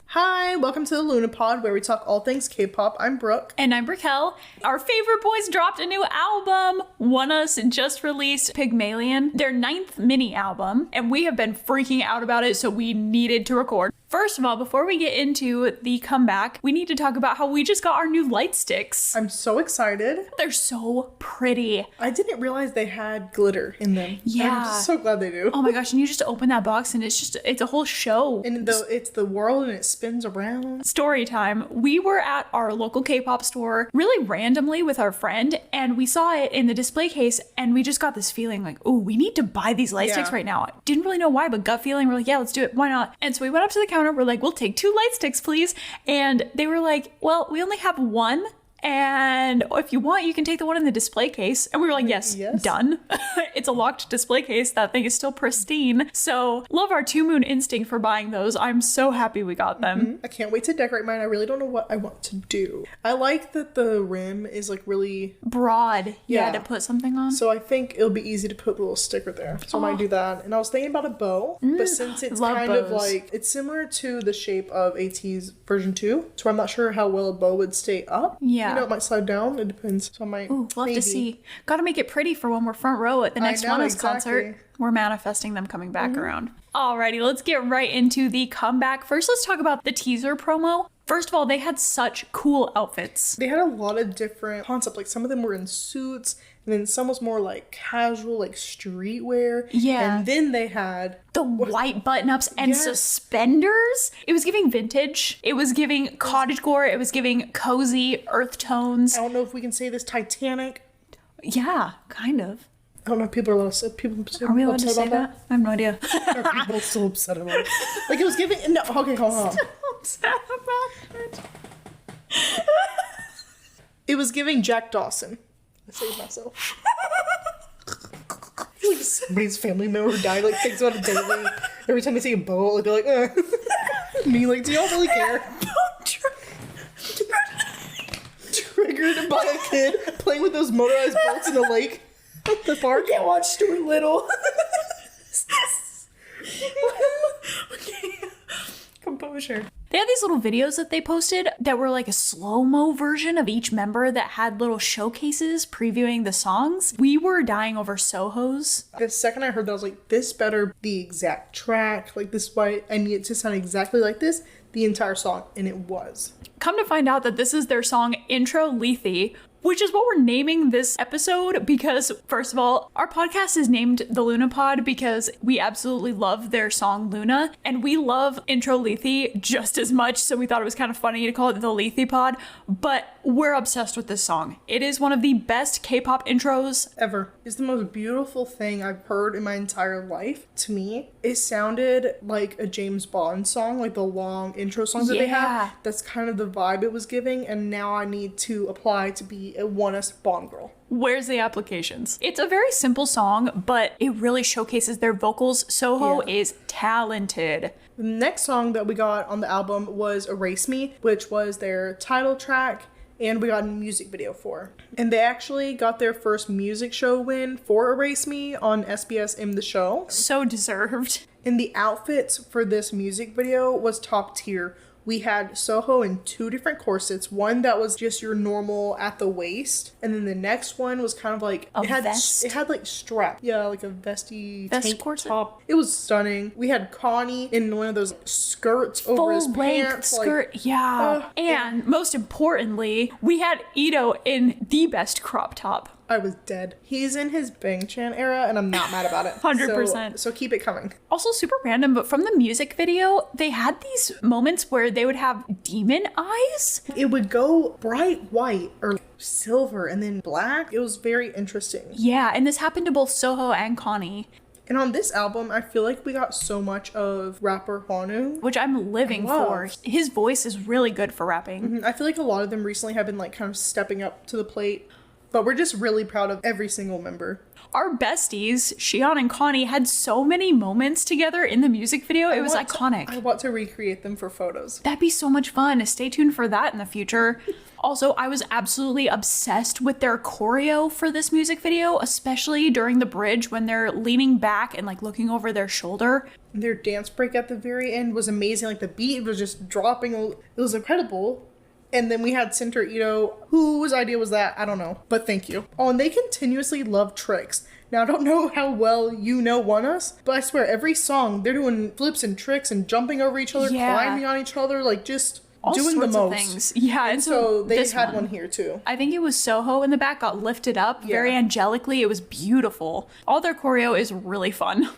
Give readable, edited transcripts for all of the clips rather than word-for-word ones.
Hi, welcome to the LUNAPod, where we talk all things K-pop. I'm Brooke. And I'm Raquel. Our favorite boys dropped a new album. Oneus just released Pygmalion, their 9th mini album, and we have been freaking out about it, so we needed to record. First of all, before we get into the comeback, we need to talk about how we just got our new light sticks. I'm so excited. They're so pretty. I didn't realize they had glitter in them. Yeah. I'm so glad they do. Oh my gosh, and you just open that box and it's a whole show. And it's the world and it spins around. Story time. We were at our local K-pop store really randomly with our friend, and we saw it in the display case, and we just got this feeling like, oh, we need to buy these light sticks right now. Didn't really know why, but gut feeling, we're like, yeah, let's do it. Why not? And so we went up to the counter. We're like, we'll take 2 light sticks, please. And they were like, well, we only have 1. And if you want, you can take the one in the display case. And we were like, yes. Done. It's a locked display case. That thing is still pristine. So love our 2 Moon instinct for buying those. I'm so happy we got them. Mm-hmm. I can't wait to decorate mine. I really don't know what I want to do. I like that the rim is like really broad. Yeah, to put something on. So I think it'll be easy to put the little sticker there. So I might do that. And I was thinking about a bow, but since it's kind of like, it's similar to the shape of AT's version 2, so I'm not sure how well a bow would stay up. Yeah. You know, it might slide down. It depends. So I might. Ooh, we'll have to see. Got to make it pretty for when we're front row at the next Oneus concert. We're manifesting them coming back around. Alrighty, let's get right into the comeback. First, let's talk about the teaser promo. First of all, they had such cool outfits. They had a lot of different concepts. Like some of them were in suits, and then some was more like casual, like streetwear. Yeah. And then they had the white button-ups and suspenders. It was giving vintage. It was giving cottagecore. It was giving cozy earth tones. I don't know if we can say this, Titanic. Yeah, kind of. I don't know if people are allowed to say. Are we allowed to say that? I have no idea. Are people still upset about it? Like it was giving. No, okay, hold on. Still upset about it. It was giving Jack Dawson. I saved myself. Like somebody's family member who died, like thinks about it daily. Every time they see a boat, like, they're like, Me, like, do y'all really care? Triggered by a kid playing with those motorized boats in the lake. The park. I can't watch Stuart Little. Okay. Composure. They had these little videos that they posted that were like a slow-mo version of each member that had little showcases previewing the songs. We were dying over Soho's. The second I heard that, I was like, this better be the exact track. Like, this is why I need it to sound exactly like this the entire song. And it was. Come to find out that this is their song Intro Lethe, which is what we're naming this episode because, first of all, our podcast is named The LUNAPod because we absolutely love their song Luna, and we love Intro Lethe just as much, so we thought it was kind of funny to call it The LETHE Pod, but we're obsessed with this song. It is one of the best K-pop intros ever. It's the most beautiful thing I've heard in my entire life. To me, it sounded like a James Bond song, like the long intro songs that they have. That's kind of the vibe it was giving, and now I need to apply to be a oneus Bond girl. Where's the applications? It's a very simple song, but it really showcases their vocals. Soho is talented. The next song that we got on the album was Erase Me, which was their title track, and we got a music video for. And they actually got their first music show win for Erase Me on SBS In The Show. So deserved. And the outfits for this music video was top tier. We had Soho in 2 different corsets. One that was just your normal at the waist, and then the next one was kind of like a vest. It had like strap, like a vesty tank corset top. It was stunning. We had Connie in one of those skirts over his pants, skirt, and most importantly, we had Ito in the best crop top. I was dead. He's in his Bang Chan era, and I'm not mad about it. 100%. So keep it coming. Also super random, but from the music video, they had these moments where they would have demon eyes. It would go bright white or silver and then black. It was very interesting. Yeah, and this happened to both Soho and Connie. And on this album, I feel like we got so much of rapper Hwanu, which I'm living for. His voice is really good for rapping. I feel like a lot of them recently have been like kind of stepping up to the plate. But we're just really proud of every single member. Our besties, Xion and Connie, had so many moments together in the music video. It was iconic. I want to recreate them for photos. That'd be so much fun. Stay tuned for that in the future. Also, I was absolutely obsessed with their choreo for this music video, especially during the bridge when they're leaning back and like looking over their shoulder. Their dance break at the very end was amazing. Like the beat was just dropping. It was incredible. And then we had Center Ito. Whose idea was that? I don't know. But thank you. Oh, and they continuously love tricks. Now, I don't know how well you know oneus, but I swear every song, they're doing flips and tricks and jumping over each other, climbing on each other, like just all doing the most. Of things. Yeah, and so they had one here too. I think it was Soho in the back got lifted up very angelically. It was beautiful. All their choreo is really fun.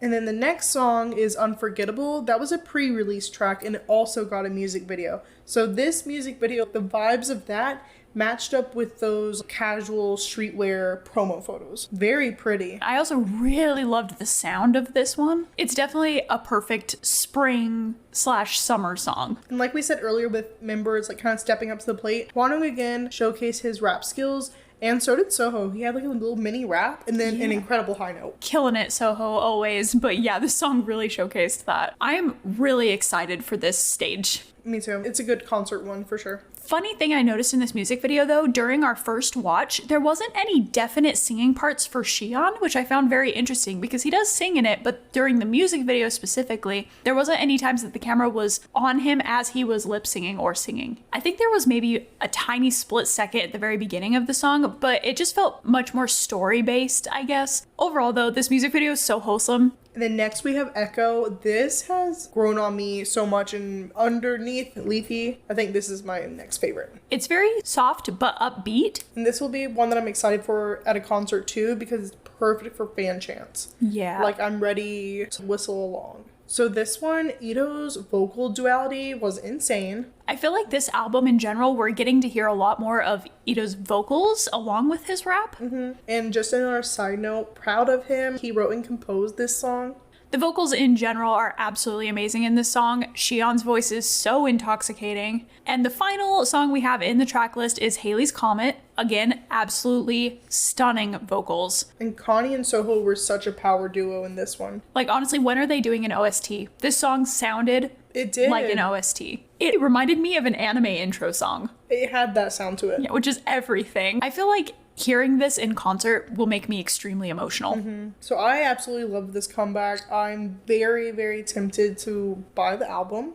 And then the next song is Unforgettable. That was a pre-release track and it also got a music video. So this music video, the vibes of that matched up with those casual streetwear promo photos. Very pretty. I also really loved the sound of this one. It's definitely a perfect spring/summer song. And like we said earlier with members like kind of stepping up to the plate, Wonung again showcased his rap skills. And so did Soho. He had like a little mini rap and then an incredible high note. Killing it, Soho, always. But yeah, this song really showcased that. I am really excited for this stage. Me too. It's a good concert one for sure. Funny thing I noticed in this music video though, during our first watch, there wasn't any definite singing parts for Xion, which I found very interesting because he does sing in it, but during the music video specifically, there wasn't any times that the camera was on him as he was lip singing or singing. I think there was maybe a tiny split second at the very beginning of the song, but it just felt much more story based, I guess. Overall though, this music video is so wholesome. And then next we have Echo. This has grown on me so much, and underneath Lethe, I think this is my next favorite. It's very soft but upbeat. And this will be one that I'm excited for at a concert too because it's perfect for fan chants. Yeah. Like I'm ready to whistle along. So this one, Ito's vocal duality was insane. I feel like this album in general, we're getting to hear a lot more of Ito's vocals along with his rap. And just another side note, proud of him. He wrote and composed this song. The vocals in general are absolutely amazing in this song. Xion's voice is so intoxicating. And the final song we have in the track list is Haley's Comet. Again, absolutely stunning vocals. And Connie and Soho were such a power duo in this one. Like, honestly, when are they doing an OST? This song sounded like an OST. It reminded me of an anime intro song. It had that sound to it. Yeah, which is everything. I feel like hearing this in concert will make me extremely emotional. So I absolutely love this comeback. I'm very, very tempted to buy the album.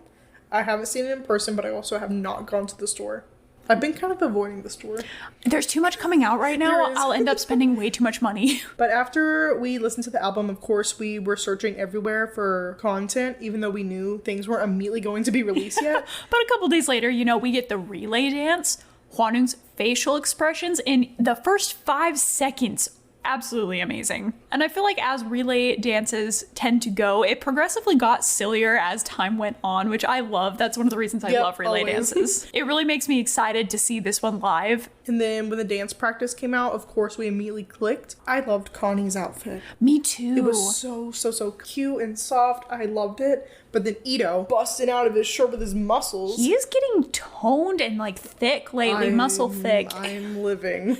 I haven't seen it in person, but I also have not gone to the store. I've been kind of avoiding the store. There's too much coming out right now. I'll end up spending way too much money. But after we listened to the album, of course, we were searching everywhere for content, even though we knew things weren't immediately going to be released yet. But a couple days later, you know, we get the relay dance. Hwanung's facial expressions in the first 5 seconds. Absolutely amazing. And I feel like as relay dances tend to go, it progressively got sillier as time went on, which I love. That's one of the reasons I love relay dances. It really makes me excited to see this one live. And then when the dance practice came out, of course, we immediately clicked. I loved Connie's outfit. Me too. It was so cute and soft. I loved it. But then Ito busting out of his shirt with his muscles. He is getting toned and like thick lately, muscle thick. I'm living.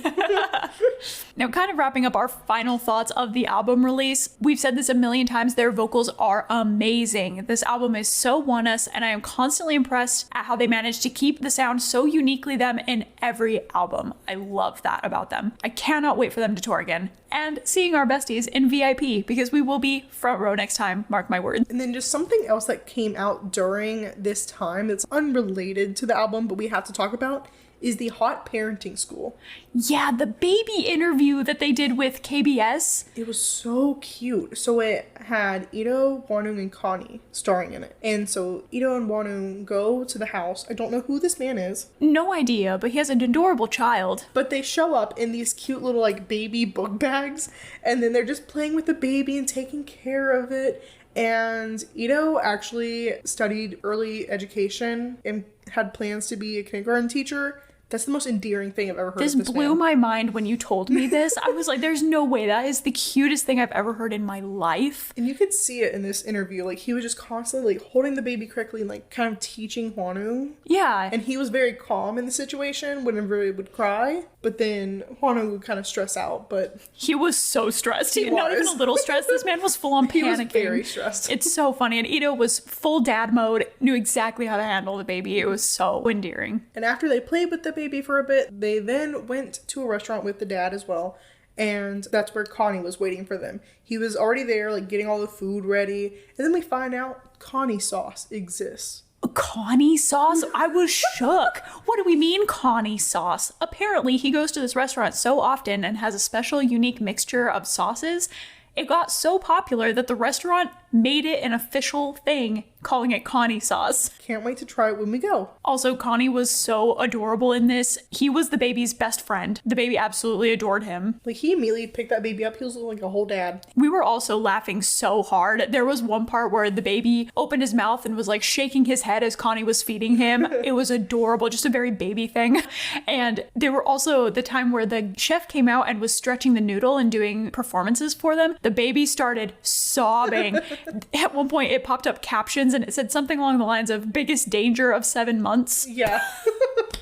Now, kind of wrapping up our final thoughts of the album release. We've said this a million times, their vocals are amazing. This album is so oneus, and I am constantly impressed at how they managed to keep the sound so uniquely them in every album. I love that about them. I cannot wait for them to tour again. And seeing our besties in VIP, because we will be front row next time, mark my words. And then just something else that came out during this time that's unrelated to the album, but we have to talk about, is the Hot Parenting School. Yeah, the baby interview that they did with KBS. It was so cute. So it had Ito, Wonung, and Connie starring in it. And so Ito and Wonung go to the house. I don't know who this man is. No idea, but he has an adorable child. But they show up in these cute little like baby book bags. And then they're just playing with the baby and taking care of it. And Ito actually studied early education and had plans to be a kindergarten teacher. That's the most endearing thing I've ever heard. This blew my mind when you told me this. I was like, there's no way. That is the cutest thing I've ever heard in my life. And you could see it in this interview. Like, he was just constantly, like, holding the baby correctly and, like, kind of teaching Hwanu. Yeah. And he was very calm in the situation whenever it would cry. But then Hwanu would kind of stress out, but... He was so stressed. He not even a little stressed. This man was full on panicking. He was very stressed. It's so funny. And Ito was full dad mode, knew exactly how to handle the baby. It was so endearing. And after they played with the baby for a bit, they then went to a restaurant with the dad as well. And that's where Connie was waiting for them. He was already there, like, getting all the food ready. And then we find out Connie sauce exists. Connie sauce? I was shook. What do we mean, Connie sauce? Apparently, he goes to this restaurant so often and has a special, unique mixture of sauces. It got so popular that the restaurant made it an official thing, calling it Connie sauce. Can't wait to try it when we go. Also, Connie was so adorable in this. He was the baby's best friend. The baby absolutely adored him. Like, he immediately picked that baby up. He was like a whole dad. We were also laughing so hard. There was one part where the baby opened his mouth and was like shaking his head as Connie was feeding him. It was adorable, just a very baby thing. And there were also the time where the chef came out and was stretching the noodle and doing performances for them. The baby started sobbing. At one point, it popped up captions and it said something along the lines of biggest danger of 7 months. Yeah.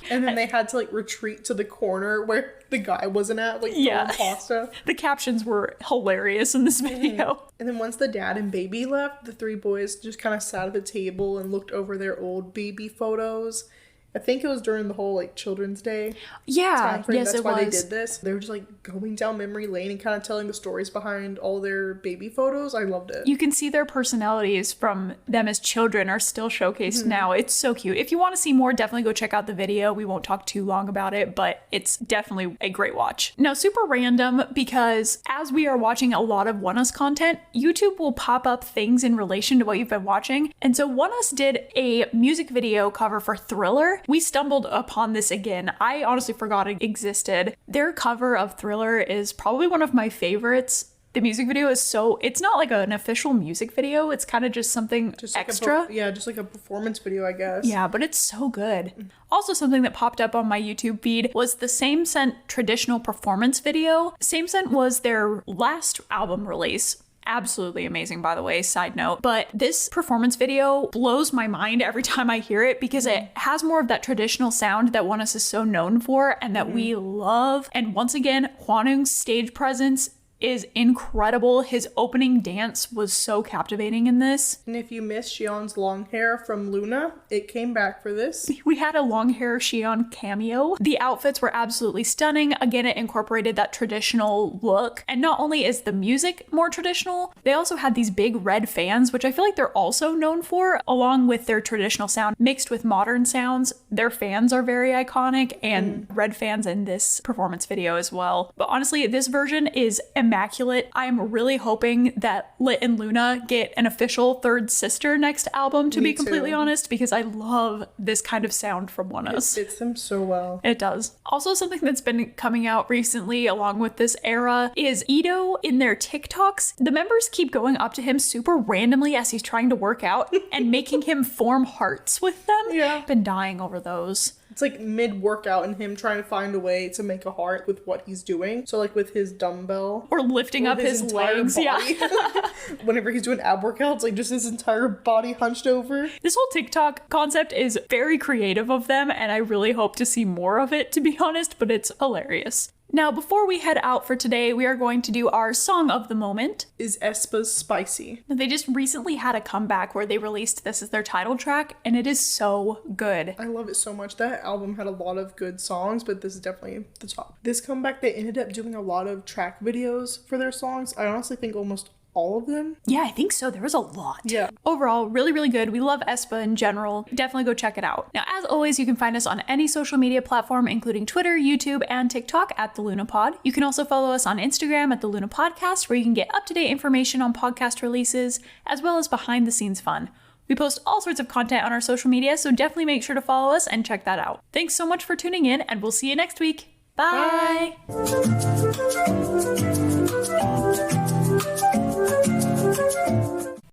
And then they had to, like, retreat to the corner where the guy wasn't at, like, throwing pasta. The captions were hilarious in this video. And then once the dad and baby left, the three boys just kind of sat at the table and looked over their old baby photos. I think it was during the whole, like, Children's Day. Yeah, yes, That's why they did this. They were just, like, going down memory lane and kind of telling the stories behind all their baby photos. I loved it. You can see their personalities from them as children are still showcased now. It's so cute. If you want to see more, definitely go check out the video. We won't talk too long about it, but it's definitely a great watch. Now, super random, because as we are watching a lot of oneus content, YouTube will pop up things in relation to what you've been watching. And so oneus did a music video cover for Thriller. We stumbled upon this again. I honestly forgot it existed. Their cover of Thriller is probably one of my favorites. The music video is it's not like an official music video. It's kind of just something just extra. Like just like a performance video, I guess. Yeah, but it's so good. Also, something that popped up on my YouTube feed was the Same Scent traditional performance video. Same Scent was their last album release. Absolutely amazing, by the way, side note. But this performance video blows my mind every time I hear it because it has more of that traditional sound that oneus is so known for and that we love. And once again, Hwanung's stage presence is incredible. His opening dance was so captivating in this. And if you missed Xi'an's long hair from Luna, it came back for this. We had a long hair Xi'an cameo. The outfits were absolutely stunning. Again, it incorporated that traditional look. And not only is the music more traditional, they also had these big red fans, which I feel like they're also known for, along with their traditional sound mixed with modern sounds. Their fans are very iconic, and red fans in this performance video as well. But honestly, this version is immaculate. I'm really hoping that Lit and Luna get an official third sister next album, to be completely honest, because I love this kind of sound from oneus. It fits them so well. It does. Also, something that's been coming out recently along with this era is Ito in their TikToks. The members keep going up to him super randomly as he's trying to work out and making him form hearts with them. Yeah. I've been dying over those. It's like mid-workout and him trying to find a way to make a heart with what he's doing. So like with his dumbbell. Or lifting up his legs. Body. Yeah. Whenever he's doing ab workouts, like just his entire body hunched over. This whole TikTok concept is very creative of them, and I really hope to see more of it, to be honest, but it's hilarious. Now, before we head out for today, we are going to do our song of the moment. Is aespa's Spicy. They just recently had a comeback where they released this as their title track, and it is so good. I love it so much. That album had a lot of good songs, but this is definitely the top. This comeback, they ended up doing a lot of track videos for their songs. I honestly think almost all of them. Yeah, I think so. There was a lot. Yeah. Overall, really, really good. We love aespa in general. Definitely go check it out. Now, as always, you can find us on any social media platform, including Twitter, YouTube, and TikTok at thelunapod. You can also follow us on Instagram at thelunapodcast, where you can get up-to-date information on podcast releases, as well as behind-the-scenes fun. We post all sorts of content on our social media, so definitely make sure to follow us and check that out. Thanks so much for tuning in, and we'll see you next week. Bye.